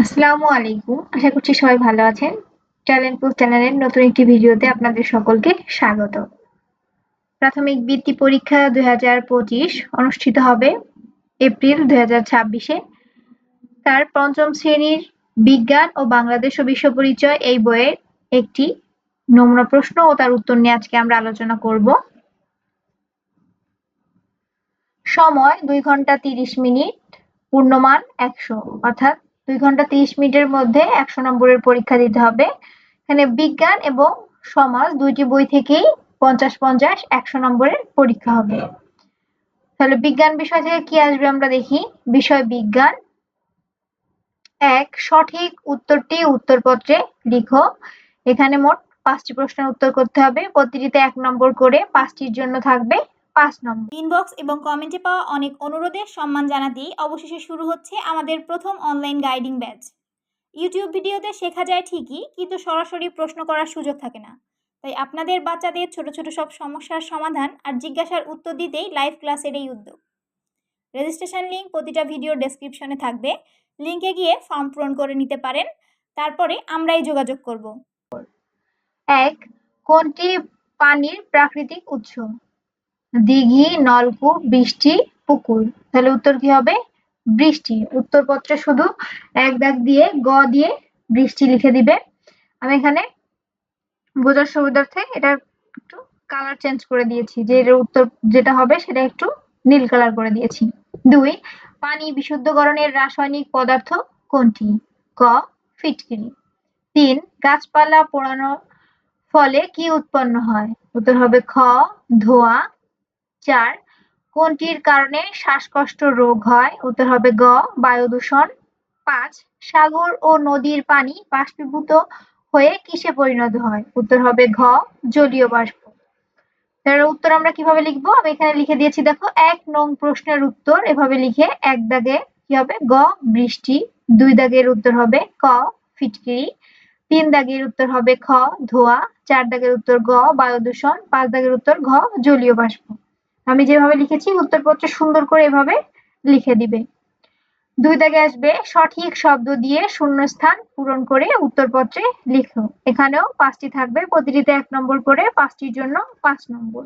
আসসালামু আলাইকুম। আশা করছি সবাই ভালো আছেন। ট্যালেন্ট পুল চ্যানেলের নতুন একটি ভিডিওতে আপনাদের সকলকে স্বাগত। প্রাথমিক বৃত্তি পরীক্ষা ২০২৫ অনুষ্ঠিত হবে এপ্রিল ২০২৬-এ। তার পঞ্চম শ্রেণীর বিজ্ঞান ও বাংলাদেশ ও বিশ্ব পরিচয় এই বইয়ের একটি নমুনা প্রশ্ন ও তার উত্তর নিয়ে আজকে আমরা আলোচনা করব। সময় ২ ঘন্টা ৩০ মিনিট, পূর্ণমান ১০০, অর্থাৎ ২ ঘন্টা ৩০ মিনিটের মধ্যে ১০০ নম্বরের পরীক্ষা দিতে হবে। এখানে বিজ্ঞান এবং সমাজ দুইটি বই থেকেই ৫০-৫০ ১০০ নম্বরের পরীক্ষা হবে। তাহলে বিজ্ঞান বিষয় থেকে কি আসবে আমরা দেখি। বিষয় বিজ্ঞান। ১. সঠিক উত্তরটি উত্তরপত্রে লিখো। এখানে মোট ৫টি প্রশ্নের উত্তর করতে হবে। প্রতিটিতে ১ নম্বর করে, ৫টির জন্য থাকবে ৫ নম্বর। ইনবক্স এবং কমেন্টে পাওয়া অনেক অনুরোধে সম্মান জানাতেই অবশেষে শুরু হচ্ছে আমাদের প্রথম অনলাইন গাইডিং ব্যাচ। ইউটিউব ভিডিওতে শেখা যায় ঠিকই, কিন্তু সরাসরি প্রশ্ন করার সুযোগ থাকে না। তাই আপনাদের বাচ্চাদের ছোট ছোট সব সমস্যার সমাধান আর জিজ্ঞাসার উত্তর দিতেই লাইভ ক্লাসের এই উদ্যোগ। রেজিস্ট্রেশন লিঙ্ক প্রতিটা ভিডিওর ডেসক্রিপশনে থাকবে। লিঙ্কে গিয়ে ফর্ম পূরণ করে নিতে পারেন। তারপরে আমরাই যোগাযোগ করব। ১. কোনটি পানির প্রাকৃতিক উৎস? দিঘি, নলকূপ, বৃষ্টি, পুকুর। তাহলে উত্তর কি হবে? বৃষ্টি। উত্তরপত্রে শুধু ১ দাগ দিয়ে গ দিয়ে বৃষ্টি লিখে দিবে। আমি এখানে বোঝার সুবিধার্থে এটা একটু কালার চেঞ্জ করে দিয়েছি, যে এর উত্তর যেটা হবে সেটা একটু নীল কালার করে দিয়েছি। ২. পানি বিশুদ্ধকরণের রাসায়নিক পদার্থ কোনটি? ক. ফিটকিরি। ৩. গাছপালা পোড়ানোর ফলে কি উৎপন্ন হয়? উত্তর হবে খ. ধোঁয়া। ৪. কোনটির কারণে শ্বাসকষ্ট রোগ হয়? উত্তর হবে গ. বায়ু দূষণ। ৫. সাগর ও নদীর পানি বাষ্পীভূত হয়ে কিসে পরিণত হয়? উত্তর হবে ঘ. জলীয় বাষ্প। এর উত্তর আমরা কিভাবে লিখবো? আমি এখানে লিখে দিয়েছি, দেখো। ১ নং প্রশ্নের উত্তর এভাবে লিখে ১ দাগে কি হবে? গ. বৃষ্টি। ২ দাগের উত্তর হবে ক. ফিটকিরি। ৩ দাগের উত্তর হবে খ. ধোঁয়া। ৪ দাগের উত্তর গ. বায়ু দূষণ। ৫ দাগের উত্তর ঘ. জলীয় বাষ্প। আমি যেভাবে লিখেছি উত্তরপত্রে সুন্দর করে এভাবে লিখে দিবে। ২ দাগে আসবে সঠিক শব্দ দিয়ে শূন্যস্থান পূরণ করে উত্তরপত্রে লিখো। এখানেও ৫টি থাকবে, প্রতিটিতে ১ নম্বর করে, ৫টির জন্য ৫ নম্বর।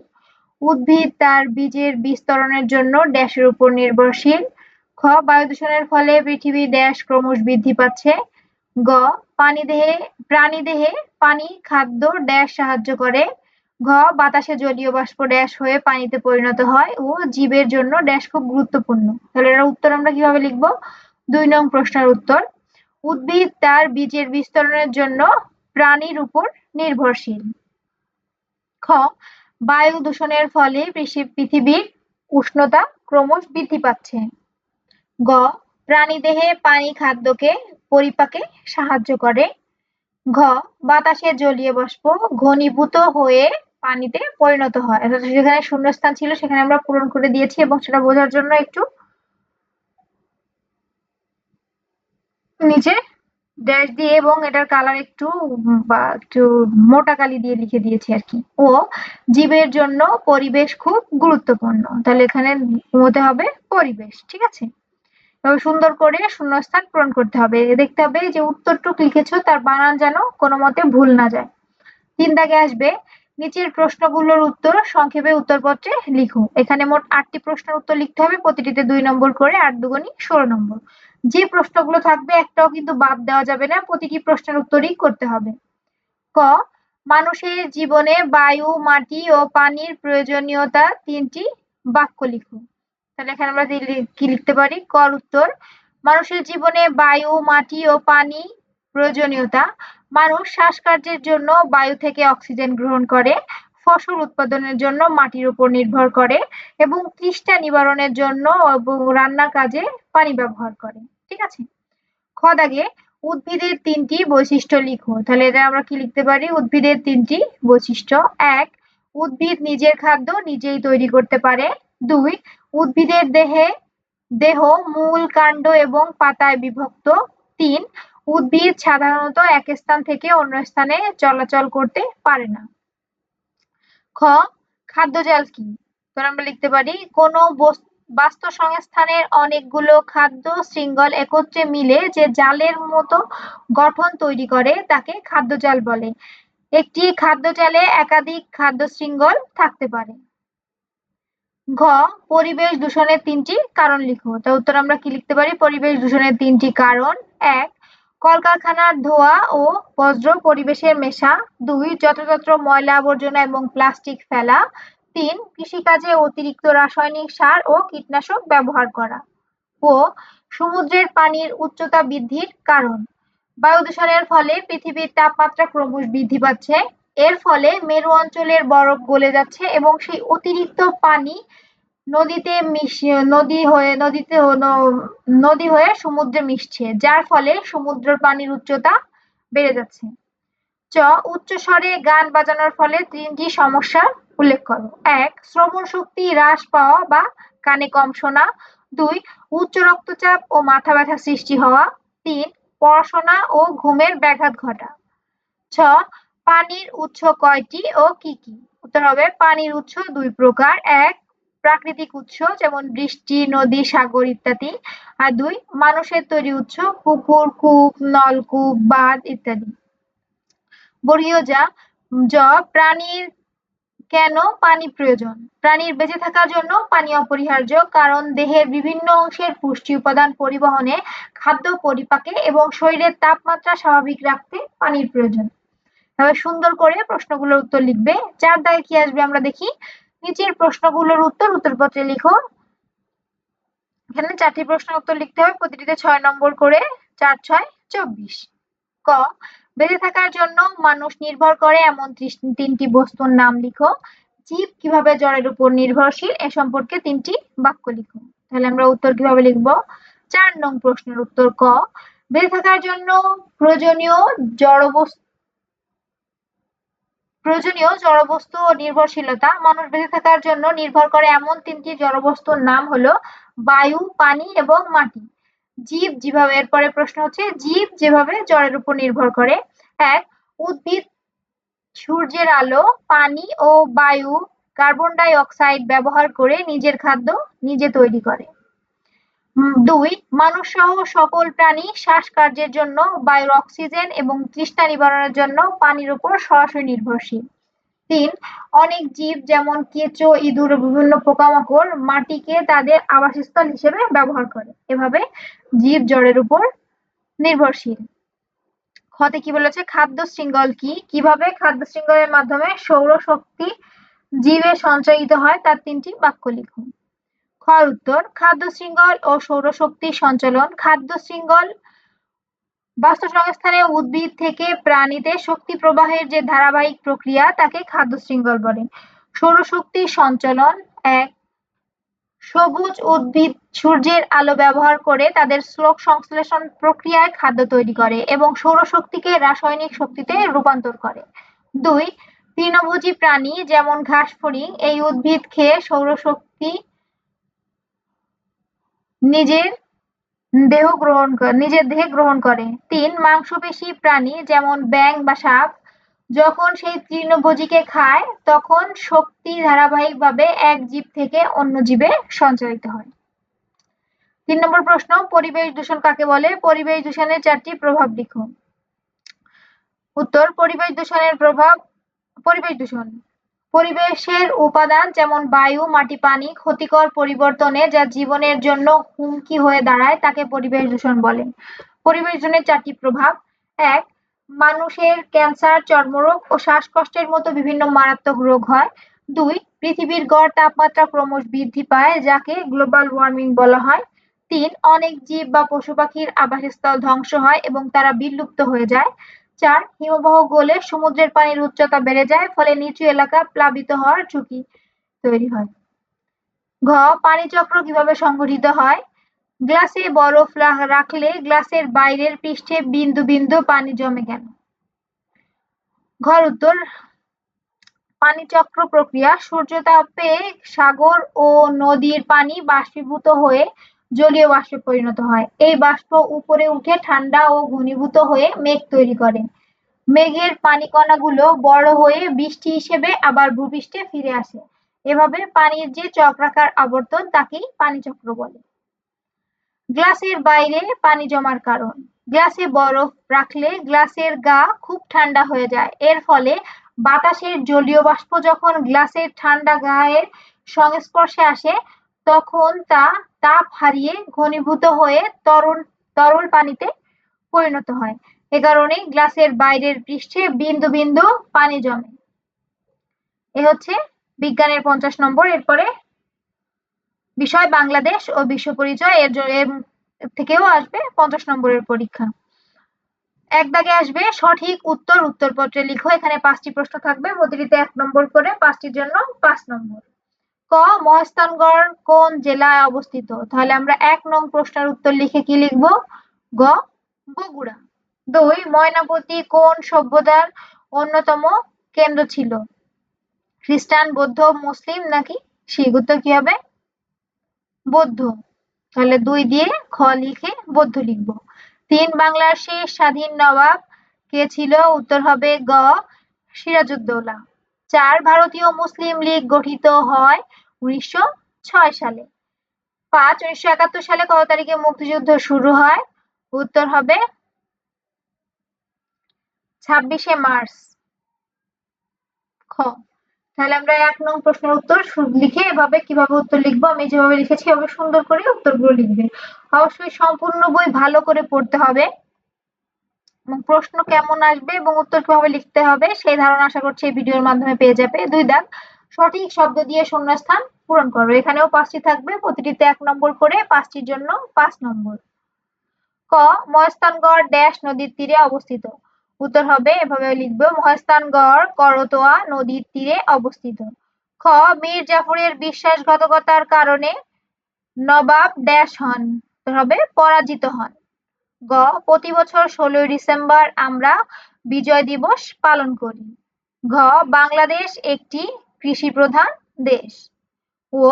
উদ্ভিদ তার বীজের বিস্তরণের জন্য ড্যাশের উপর নির্ভরশীল। খ. বায়ু দূষণের ফলে পৃথিবী ড্যাশ ক্রমশ বৃদ্ধি পাচ্ছে। গ. প্রাণীদেহে পানি খাদ্য ড্যাশ সাহায্য করে। ঘ. বাতাসে জলীয় বাষ্প ড্যাশ হয়ে পানিতে পরিণত হয় ও জীবের জন্য ড্যাশ খুব গুরুত্বপূর্ণ। তাহলে এর উত্তর আমরা কিভাবে লিখব? ২ নং প্রশ্নের উত্তর। উদ্ভিদ তার বীজের বিস্তরণের জন্য প্রাণীর উপর নির্ভরশীল। খ. বায়ু দূষণের ফলে পৃথিবীর উষ্ণতা ক্রমশ বৃদ্ধি পাচ্ছে। গ. প্রাণীদেহে পানি খাদ্যকে পরিপাকে সাহায্য করে। ঘ. বাতাসে জলীয় বাষ্প ঘনীভূত হয়ে পানিতে পরিণত হয়। অর্থাৎ যেখানে শূন্যস্থান ছিল সেখানে আমরা পূরণ করে দিয়েছি, এবং সেটা বোঝার জন্য একটু নিচে ড্যাশ দিয়ে এবং এটার কালার একটু মোটা কালি দিয়ে লিখে দিয়েছি আর কি। ও জীবের জন্য পরিবেশ খুব গুরুত্বপূর্ণ। তাহলে এখানে হতে হবে পরিবেশ। ঠিক আছে? তবে সুন্দর করে শূন্যস্থান পূরণ করতে হবে। দেখতে হবে যে উত্তরটুক লিখেছো তার বানান যেন কোনো মতে ভুল না যায়। ৩ দাগে আসবে নিচের প্রশ্নগুলোর উত্তর সংক্ষেপে উত্তরপত্রে লিখো। এখানে মোট ৮টি প্রশ্নের উত্তর লিখতে হবে, প্রতিটিতে ২ নম্বর করে, ৮ দুগুণী ১৬ নম্বর। যে প্রশ্নগুলো থাকবে একটাও কিন্তু বাদ দেওয়া যাবে না, প্রতিটি প্রশ্নের উত্তরই করতে হবে। ক. মানুষের জীবনে বায়ু, মাটি ও পানির প্রয়োজনীয়তা ৩টি বাক্য লিখো। তাহলে এখানে আমরা কি লিখতে পারি? কর উত্তর। মানুষের জীবনে বায়ু, মাটি ও পানি প্রয়োজনীয়তা। মানুষ শ্বাসকার্যের জন্য বায়ু থেকে অক্সিজেন গ্রহণ করে, ফসল উৎপাদনের জন্য মাটির উপর নির্ভর করে এবং তৃষ্ণা নিবারণের জন্য এবং রান্নার কাজে পানি ব্যবহার করে। ঠিক আছে? খ দাগে উদ্ভিদের ৩টি বৈশিষ্ট্য লিখো। তাহলে এটা আমরা কি লিখতে পারি? উদ্ভিদের ৩টি বৈশিষ্ট্য। ১. উদ্ভিদ নিজের খাদ্য নিজেই তৈরি করতে পারে। ২. উদ্ভিদের দেহ মূল, কাণ্ড এবং পাতায় বিভক্ত। ৩. উদ্ভিদ সাধারণত এক স্থান থেকে অন্য স্থানে চলাচল করতে পারে না। খ. খাদ্যজাল কি? তাহলে আমরা লিখতে পারি কোনো বাস্তু সংস্থানের অনেকগুলো খাদ্য শৃঙ্খল একত্রে মিলে যে জালের মতো গঠন তৈরি করে তাকে খাদ্যজাল বলে। একটি খাদ্যজালে একাধিক খাদ্য শৃঙ্খল থাকতে পারে। ঘ, পরিবেশ দূষণের ৩টি কারণ লিখো। তো উত্তর আমরা কি লিখতে পারি? পরিবেশ দূষণের ৩টি কারণ। ১, কলকারখানার ধোঁয়া ও বজ্র পরিবেশে মেশা। ২, যত্রতত্র ময়লা আবর্জনা এবং প্লাস্টিক ফেলা। ৩, কৃষিকাজে অতিরিক্ত রাসায়নিক সার ও কীটনাশক ব্যবহার করা। ও, সমুদ্রের পানির উচ্চতা বৃদ্ধির কারণ। বায়ু দূষণের ফলে পৃথিবীর তাপমাত্রা ক্রমশ বৃদ্ধি পাচ্ছে। এর ফলে মেরু অঞ্চলের বরফ গলে যাচ্ছে এবং সেই অতিরিক্ত পানি নদী হয়ে সমুদ্রে মিশছে, যার ফলে সমুদ্রের পানির উচ্চতা বেড়ে যাচ্ছে। চ, উচ্চ স্বরে গান বাজানোর ফলে ৩টি সমস্যার উল্লেখ করো। ১, শ্রবণ শক্তি হ্রাস পাওয়া বা কানে কম শোনা। ২, উচ্চ রক্তচাপ ও মাথা ব্যথা সৃষ্টি হওয়া। ৩, পড়াশোনা ও ঘুমের ব্যাঘাত ঘটা। ছ, পানির উৎস কয়টি ও কি কি? উত্তর হবে পানির উৎস ২ প্রকার। ১, প্রাকৃতিক উৎস যেমন বৃষ্টি, নদী, সাগর ইত্যাদি। আর ২, মানুষের তৈরি উৎস পুকুর, কূপ, নলকূপ, বাঁধ ইত্যাদি। বর্গীয় জ, প্রাণীর কেন পানি প্রয়োজন? প্রাণীর বেঁচে থাকার জন্য পানি অপরিহার্য, কারণ দেহের বিভিন্ন অংশের পুষ্টি উপাদান পরিবহনে, খাদ্য পরিপাকে এবং শরীরের তাপমাত্রা স্বাভাবিক রাখতে পানির প্রয়োজন। এবার সুন্দর করে প্রশ্নগুলোর উত্তর লিখবে। ৪ দাগে কি আসবে আমরা দেখি। নিচের প্রশ্নগুলোর উত্তর উত্তরপত্রে লিখো। এখানে ৪টি প্রশ্নের উত্তর লিখতে হবে, প্রতিটিতে ৬ নম্বর করে। ৪, ৬, ২৪। ক, বেঁচে থাকার জন্য মানুষ নির্ভর করে এমন ৩টি বস্তুর নাম লিখো। জীব কিভাবে জড়ের উপর নির্ভরশীল এ সম্পর্কে 3টি বাক্য লিখো। তাহলে আমরা উত্তর কিভাবে লিখবো? ৪ নং প্রশ্নের উত্তর ক, বেঁচে থাকার জন্য প্রয়োজনীয় জড়বস্তু ও নির্ভরশীলতা। মানুষ বেঁচে থাকার জন্য নির্ভর করে এমন 3টি জড়বস্তুর নাম হলো বায়ু, পানি এবং মাটি। জীব যেভাবে, এরপরে প্রশ্ন হচ্ছে জীব যেভাবে জড়ের উপর নির্ভর করে। ১, উদ্ভিদ সূর্যের আলো, পানি ও বায়ু, কার্বন ডাই অক্সাইড ব্যবহার করে নিজের খাদ্য নিজে তৈরি করে। ২, মানুষ সহ সকল প্রাণী শ্বাসকার্যের জন্য বায়ুর অক্সিজেন এবং তৃষ্ণা নিবারণের জন্য পানির উপর সরাসরি নির্ভরশীল। ৩, অনেক জীব যেমন কেঁচো, ইঁদুর ও বিভিন্ন পোকামাকড় মাটিকে তাদের আবাসস্থল হিসেবে ব্যবহার করে। এভাবে জীব জড়ের উপর নির্ভরশীল। খতে কি বলেছে? খাদ্য শৃঙ্খল কি? কিভাবে খাদ্য শৃঙ্খলের মাধ্যমে সৌরশক্তি জীবে সঞ্চারিত হয় তার 3টি বাক্য লিখুন। খর উত্তর, খাদ্য শৃঙ্খল ও সৌরশক্তি সঞ্চালন। খাদ্য শৃঙ্খল বাস্তু সংস্থানে উদ্ভিদ থেকে প্রাণীতে শক্তি প্রবাহের যে ধারাবাহিক প্রক্রিয়া তাকে খাদ্য শৃঙ্খল বলে। সৌরশক্তি সঞ্চালন। ১, সবুজ উদ্ভিদ সূর্যের আলো ব্যবহার করে তাদের শ্লোক সংশ্লেষণ প্রক্রিয়ায় খাদ্য তৈরি করে এবং সৌরশক্তিকে রাসায়নিক শক্তিতে রূপান্তর করে। ২, তৃণভোজী প্রাণী যেমন ঘাস ফড়িং এই উদ্ভিদ খেয়ে সৌরশক্তি নিজের দেহে গ্রহণ করে। ৩, মাংসপেশী প্রাণী যেমন ব্যাঙ বা সাপ যখন সেই তৃণভোজীকে খায় তখন শক্তি ধারাবাহিকভাবে এক জীব থেকে অন্য জীবে সঞ্চারিত হয়। ৩ নম্বর প্রশ্ন, পরিবেশ দূষণ কাকে বলে? পরিবেশ দূষণের 4টি প্রভাব লিখো। উত্তর, পরিবেশ দূষণের প্রভাব। পরিবেশ দূষণ পরিবেশের উপাদান যেমন বায়ু, মাটি, পানি ক্ষতিকর পরিবর্তনে যা জীবনের জন্য হুমকি হয়ে দাঁড়ায় তাকে পরিবেশ দূষণ বলে। পরিবেশ দূষণের 4টি প্রভাব। ১, মানুষের ক্যান্সার, চর্মরোগ ও শ্বাসকষ্টের মতো বিভিন্ন মারাত্মক রোগ হয়। ২, পৃথিবীর গড় তাপমাত্রা ক্রমশ বৃদ্ধি পায় যাকে গ্লোবাল ওয়ার্মিং বলা হয়। ৩, অনেক জীব বা পশু পাখির আবাসস্থল ধ্বংস হয় এবং তারা বিলুপ্ত হয়ে যায়। ৪, হিমবাহ গলে সমুদ্রের পানির উচ্চতা বেড়ে যায় ফলে নিচু এলাকা প্লাবিত হওয়ার ঝুঁকি তৈরি হয়। ঘ, পানিচক্র কিভাবে সংঘটিত হয়? গ্লাসে বরফ রাখলে গ্লাসের বাইরের পৃষ্ঠে বিন্দু বিন্দু পানি জমে কেন? ঘর উত্তর, পানিচক্র প্রক্রিয়া সূর্যতাপে সাগর ও নদীর পানি বাষ্পীভূত হয়ে জলীয় বাষ্পে পরিণত হয়। এই বাষ্প উপরে উঠে ঠান্ডা ও ঘনীভূত হয়ে মেঘ তৈরি করে। মেঘের পানিকণাগুলো বড় হয়ে বৃষ্টি হিসেবে আবার ভূপৃষ্ঠে ফিরে আসে। এভাবে পানির যে চক্রাকার আবর্তন তাকেই পানিচক্র বলে। গ্লাসের বাইরে পানি জমার কারণ। গ্লাসে বরফ রাখলে গ্লাসের গা খুব ঠান্ডা হয়ে যায়। এর ফলে বাতাসের জলীয় বাষ্প যখন গ্লাসের ঠান্ডা গায়ের সংস্পর্শে আসে তখন তা তাপ হারিয়ে ঘনীভূত হয়ে তরল পানিতে পরিণত হয়। এ কারণেই গ্লাসের বাইরের পৃষ্ঠে বিন্দু বিন্দু পানি জমে। এ হচ্ছে বিজ্ঞানের 50 নম্বর। এরপরে বিষয় বাংলাদেশ ও বিশ্ব পরিচয়। এর থেকেও আসবে 50 নম্বরের পরীক্ষা। এক দাগে আসবে সঠিক উত্তর উত্তরপত্রে লিখো। এখানে 5টি প্রশ্ন থাকবে, প্রতিটিতে 1 নম্বর করে, 5টির জন্য 5 নম্বর। ক মহাস্থানগড় কোন জেলায় অবস্থিত? তাহলে আমরা 1 নং প্রশ্নের উত্তর লিখে কি লিখব? গ বগুড়া। 2 ময়নামতি কোন সভ্যতার অন্যতম কেন্দ্র ছিল? খ্রিস্টান, বৌদ্ধ, মুসলিম নাকি শিখ? উত্তর কি হবে? বৌদ্ধ। তাহলে 2 দিয়ে খ লিখে বৌদ্ধ লিখব। 3 বাংলার শেষ স্বাধীন নবাব কে ছিল? উত্তর হবে গ সিরাজউদ্দৌলা। 4 ভারতীয় মুসলিম লীগ গঠিত হয় 1906 সালে। 5 1971 সালে কত তারিখে মুক্তিযুদ্ধ শুরু হয়? উত্তর হবে 26শে মার্চ। খ তাহলে আমরা 1 নং প্রশ্নের উত্তর লিখে এভাবে কিভাবে উত্তর লিখবো, আমি যেভাবে লিখেছি এভাবে সুন্দর করে উত্তরগুলো লিখবে। অবশ্যই সম্পূর্ণ বই ভালো করে পড়তে হবে এবং প্রশ্ন কেমন আসবে এবং উত্তর কিভাবে লিখতে হবে সেই ধারণা আশা করছি এই ভিডিওর মাধ্যমে পেয়ে যাবে। 2 দাগ সঠিক শব্দ দিয়ে শূন্যস্থান পূরণ করো। এখানেও 5টি থাকবে, প্রতিটিতে 1 নম্বর করে, 5টির জন্য 5 নম্বর। ক মহাস্থানগড় ড্যাশ নদীর তীরে অবস্থিত? উত্তর হবে এভাবে লিখবে মহাস্থানগড় করতোয়া নদীর তীরে অবস্থিত। খ মীর জাফরের বিশ্বাসঘাতকতার কারণে নবাব ড্যাশ হন? উত্তর হবে পরাজিত হন। গ প্রতি বছর 16ই ডিসেম্বর আমরা বিজয় দিবস পালন করি। ঘ বাংলাদেশ একটি কৃষি প্রধান দেশ। ও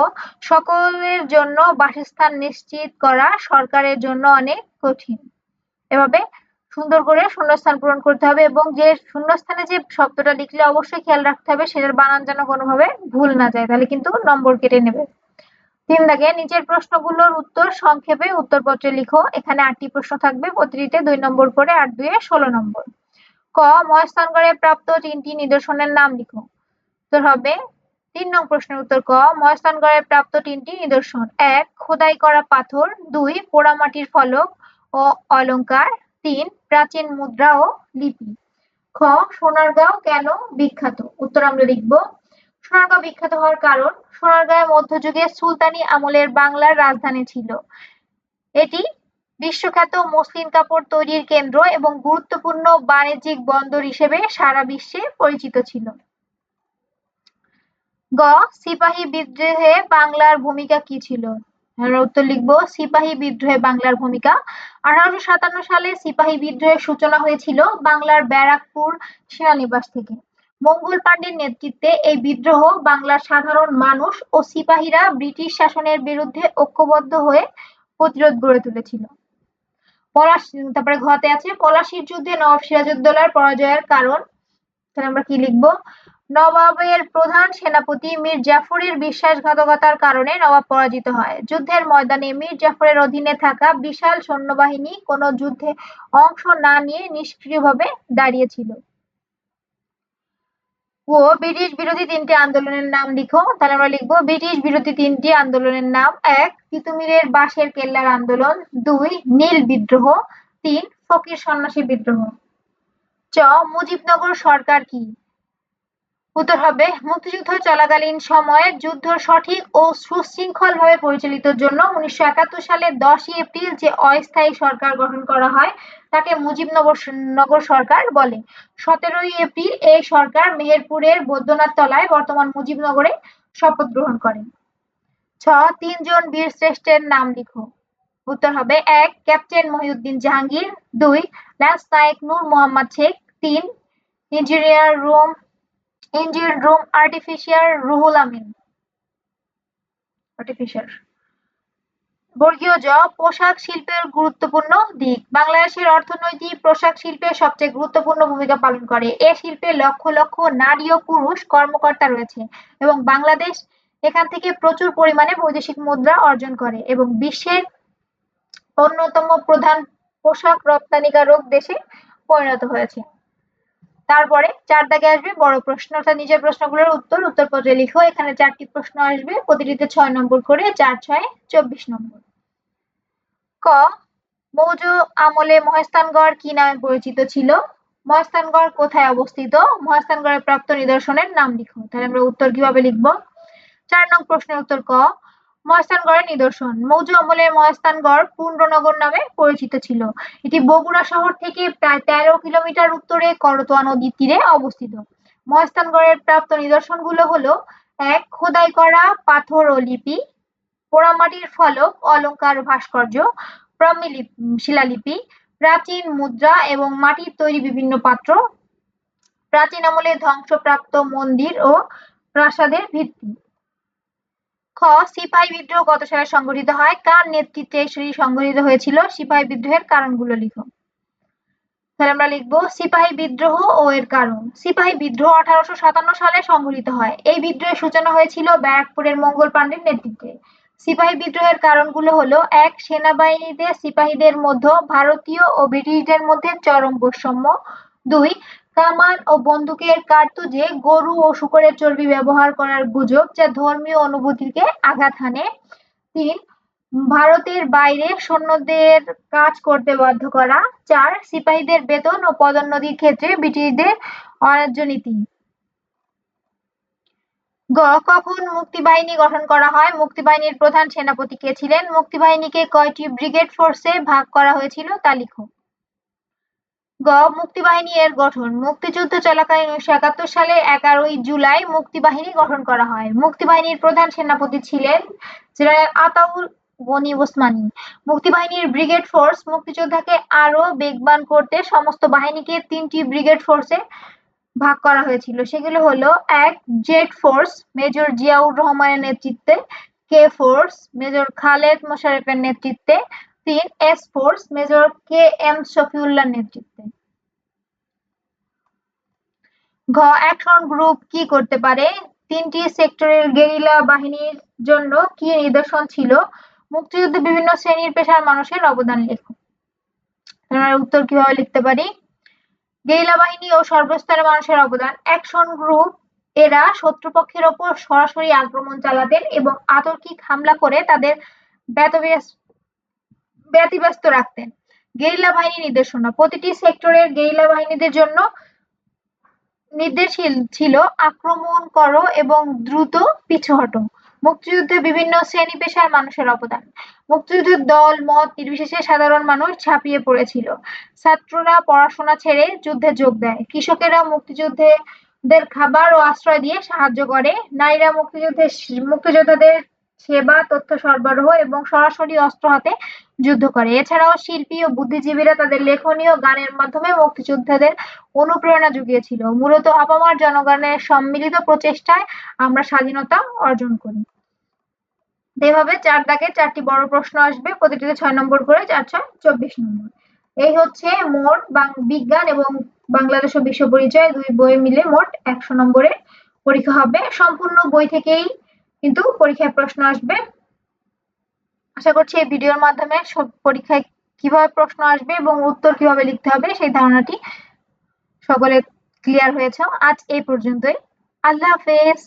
সকলের জন্য বাসস্থান নিশ্চিত করা সরকারের জন্য অনেক কঠিন। এভাবে সুন্দর করে শূন্যস্থান পূরণ করতে হবে এবং যে শূন্যস্থানে যে শব্দটা লিখলে অবশ্যই খেয়াল রাখতে হবে সেটার বানান যেন কোনোভাবে ভুল না যায়, তাহলে কিন্তু নম্বর কেটে নেবে। 3 দাগে নিচের প্রশ্নগুলোর উত্তর সংক্ষেপে উত্তরপত্রে লিখো। এখানে 8টি প্রশ্ন থাকবে, প্রতিটিতে 2 নম্বর করে, 8 2 16 নম্বর। ক মহাস্থানগড়ে প্রাপ্ত 3টি নিদর্শনের নাম লিখো। উত্তর হবে 3 নং প্রশ্নের উত্তর ক মহাস্থানগড়ে প্রাপ্ত 3টি নিদর্শন। 1 খোদাই করা পাথর, 2 পোড়ামাটির ফলক ও অলংকার, 3 প্রাচীন মুদ্রা ও লিপি। খ সোনারগাঁও কেন বিখ্যাত? উত্তর আমরা লিখব সোনারগাঁও বিখ্যাত হওয়ার কারণ সোনারগাঁও মধ্যযুগে সুলতানি আমলের বাংলার রাজধানী ছিল। এটি বিশ্বখ্যাত মসলিন কাপড় তৈরির কেন্দ্র এবং গুরুত্বপূর্ণ বাণিজ্যিক বন্দর হিসেবে সারা বিশ্বে পরিচিত ছিল। গ সিপাহী বিদ্রোহে বাংলার ভূমিকা কি ছিল? আমরা উত্তর লিখব সিপাহী বিদ্রোহে বাংলার ভূমিকা। 1857 সালে সিপাহী বিদ্রোহের সূচনা হয়েছিল বাংলার ব্যারাকপুর সেনানিবাস থেকে। মঙ্গল পাণ্ডের নেতৃত্বে এই বিদ্রোহ বাংলার সাধারণ মানুষ ও সিপাহীরা ব্রিটিশ শাসনের বিরুদ্ধে ঐক্যবদ্ধ হয়ে প্রতিরোধ গড়ে তুলেছিল। তারপরে ঘতে আছে পলাশীর যুদ্ধে নবাব সিরাজউদ্দৌলার পরাজয়ের কারণ। তাহলে আমরা কি লিখব? নবাবের প্রধান সেনাপতি মীর জাফরের বিশ্বাসঘাতকতার কারণে নবাব পরাজিত হয়। যুদ্ধের ময়দানে মীর জাফরের অধীনে থাকা বিশাল সৈন্যবাহিনী কোনো যুদ্ধে অংশ না নিয়ে নিষ্ক্রিয়ভাবে দাঁড়িয়েছিল। ও ব্রিটিশ বিরোধী 3টি আন্দোলনের নাম লিখো। তাহলে আমরা লিখব ব্রিটিশ বিরোধী 3টি আন্দোলনের নাম। 1 তিতুমিরের বাঁশের কেল্লার আন্দোলন, 2 নীল বিদ্রোহ, 3 ফকির সন্ন্যাসী বিদ্রোহ। চ মুজিবনগর সরকার কি? উত্তর হবে মুক্তিযুদ্ধ চলাকালীন সময়ে যুদ্ধ সঠিক ও সুশৃঙ্খলভাবে পরিচালিতের জন্য 1971 সালের 10ই এপ্রিল যে অস্থায়ী সরকার গঠন করা হয় তাকে মুজিবনগর সরকার বলে। 17ই এপ্রিল এই সরকার মেহেরপুরের বৈদ্যনাথ তলায় বর্তমান মুজিবনগরে শপথ গ্রহণ করে। 3 জন বীর শ্রেষ্ঠের নাম লিখো। উত্তর হবে 1 ক্যাপ্টেন মহিউদ্দিন জাহাঙ্গীর, 2 ল্যান্স নায়েক নূর মোহাম্মদ শেখ, 3 ইঞ্জিনিয়ার রুম আর্টিফিশিয়ার রুহুল আমিন। বর্গীয় জ পোশাক শিল্পের গুরুত্বপূর্ণ দিক। বাংলাদেশের অর্থনৈতিক পোশাক শিল্পে সবচেয়ে গুরুত্বপূর্ণ ভূমিকা পালন করে। এ শিল্পে লক্ষ লক্ষ নারী ও পুরুষ কর্মকর্তা রয়েছে এবং বাংলাদেশ এখান থেকে প্রচুর পরিমাণে বৈদেশিক মুদ্রা অর্জন করে এবং বিশ্বের অন্যতম প্রধান পোশাক রপ্তানিকারক দেশে পরিণত হয়েছে। তারপরে ৪ দাগে আসবে বড় প্রশ্ন অর্থাৎ নিচের প্রশ্নগুলোর উত্তরপত্রে লিখো। এখানে ৪টি প্রশ্ন আসবে, প্রতিটিতে ৬ নম্বর করে, ৪-৬ ২৪ নম্বর। ক মৌর্য আমলে মহেস্থানগড় কি নামে পরিচিত ছিল? মহেস্থানগড় কোথায় অবস্থিত? মহেস্থানগড়ের প্রাপ্ত নিদর্শনের নাম লিখো। তাহলে আমরা উত্তর কিভাবে লিখব? ৪ নং প্রশ্নের উত্তর ক মহেস্থানগড়ের নিদর্শন। মৌর্য আমলের মহেস্থানগড় পুণ্ড্রনগর নামে পরিচিত ছিল। এটি বগুড়া শহর থেকে প্রায় ১৩ কিলোমিটার উত্তরে করতোয়া নদীর তীরে অবস্থিত। মহেস্থানগড়ের প্রাপ্ত নিদর্শনগুলো হলো: ১ খোদাই করা পাথর ও লিপি, পোড়ামাটির ফলক, অলংকার ও ভাস্কর্য, শিলালিপি, প্রাচীন মুদ্রা এবং মাটির তৈরি বিভিন্ন পাত্র, প্রাচীন আমলে ধ্বংসপ্রাপ্ত মন্দির ও প্রাসাদের ভিত্তি। খ সিপাহী বিদ্রোহ কত সালে সংঘটিত হয়? কার নেতৃত্বে সেটি সংঘটিত হয়েছিল? সিপাহী বিদ্রোহের কারণগুলো লিখো। তাহলে আমরা লিখবো সিপাহী বিদ্রোহ ও এর কারণ। সিপাহী বিদ্রোহ 1857 সালে সংঘটিত হয়। এই বিদ্রোহের সূচনা হয়েছিল ব্যারাকপুরের মঙ্গল পাণ্ডের নেতৃত্বে। সিপাহী বিদ্রোহের কারণগুলো হলো: ১ সেনাবাহিনীতে সিপাহীদের মধ্যে ভারতীয় ও ব্রিটিশদের মধ্যে চরম বৈষম্য। ২ কামান ও বন্দুকের কার্তুজে গরু ও শূকরের চর্বি ব্যবহার করার গুজব, যা ধর্মীয় অনুভূতিকে আঘাত হানে। ৩ ভারতের বাইরে সৈন্যদের কাজ করতে বাধ্য করা। ৪ সিপাহীদের বেতন ও পদোন্নতির ক্ষেত্রে ব্রিটিশদের অন্যায্য নীতি। গ কখন মুক্তিবাহিনী গঠন করা হয়? মুক্তিবাহিনীর প্রধান সেনাপতি কে ছিলেন? মুক্তিবাহিনীকে কয়টি ব্রিগেড ফোর্সে ভাগ করা হয়েছিল তা লিখো। গ মুক্তিবাহিনী এর গঠন। মুক্তিযুদ্ধ চলাকালীন ১৯৭১ সালের ১১ জুলাই মুক্তিবাহিনী গঠন করা হয়। মুক্তিবাহিনীর প্রধান সেনাপতি ছিলেন জেনারেল আতাউল গনি ওসমানী। মুক্তিবাহিনীর ব্রিগেড ফোর্স মুক্তিযোদ্ধাকে আরও বেগবান করতে সমস্ত বাহিনীকে ৩টি ব্রিগেড ফোর্সে ভাগ করা হয়েছিল। সেগুলো হলো: ১ জেড ফোর্স মেজর জিয়াউর রহমানের নেতৃত্বে, কে ফোর্স মেজর খালেদ মোশাররফের নেতৃত্বে, ৩ S force major K M শফিউল্লাহর নেতৃত্বে। ঘ অ্যাকশন গ্রুপ কি করতে পারে? ৩টি সেক্টরের গেরিলা বাহিনীর জন্য কি নিদর্শন ছিল? মুক্তিযুদ্ধে বিভিন্ন শ্রেণীর পেশার মানুষের অবদান লেখো। আমরা উত্তর কিভাবে লিখতে পারি? গেরিলা বাহিনী ও সর্বস্তরের মানুষের অবদান। অ্যাকশন গ্রুপ এরা শত্রুপক্ষের ওপর সরাসরি আক্রমণ চালাতেন এবং আতর্কিক হামলা করে তাদের ব্যতিব্যস্ত রাখতেন। গেরিলা বাহিনী নির্দেশনা। প্রতিটি সেক্টরের গেরিলা বাহিনীদের জন্য নির্দেশ ছিল: আক্রমণ করো এবং দ্রুত পিছু হটো। মুক্তিযুদ্ধে বিভিন্ন শ্রেণী পেশার মানুষের অবদান। মুক্তিযুদ্ধের দল মত নির্বিশেষে সাধারণ মানুষ ঝাঁপিয়ে পড়েছিল। ছাত্ররা পড়াশোনা ছেড়ে যুদ্ধে যোগ দেয়। কৃষকেরা মুক্তিযোদ্ধাদের খাবার ও আশ্রয় দিয়ে সাহায্য করে। নারীরা মুক্তিযোদ্ধাদের সেবা, তথ্য সরবরাহ এবং সরাসরি অস্ত্র হাতে যুদ্ধ করে। এছাড়াও শিল্পী ও বুদ্ধিজীবীরা তাদের লেখনী ও গানের মাধ্যমে মুক্তিযোদ্ধাদের অনুপ্রেরণা জুগিয়েছিল। মূলত আপামর জনগণের সম্মিলিত প্রচেষ্টায় আমরা স্বাধীনতা অর্জন করি। এভাবে ৪ দাগে ৪টি বড় প্রশ্ন আসবে, প্রতিটিতে ৬ নম্বর করে, ৪-৬ ২৪ নম্বর। এই হচ্ছে মোট বিজ্ঞান এবং বাংলাদেশ ও বিশ্ব পরিচয় ২ বই মিলে মোট ১০০ নম্বরের পরীক্ষা হবে। সম্পূর্ণ বই থেকেই কিন্তু পরীক্ষায় প্রশ্ন আসবে। আশা করছি এই ভিডিওর মাধ্যমে সব পরীক্ষায় কিভাবে প্রশ্ন আসবে এবং উত্তর কিভাবে লিখতে হবে সেই ধারণাটি সকলে ক্লিয়ার হয়েছে। আজ এই পর্যন্তই। আল্লাহ হাফেজ।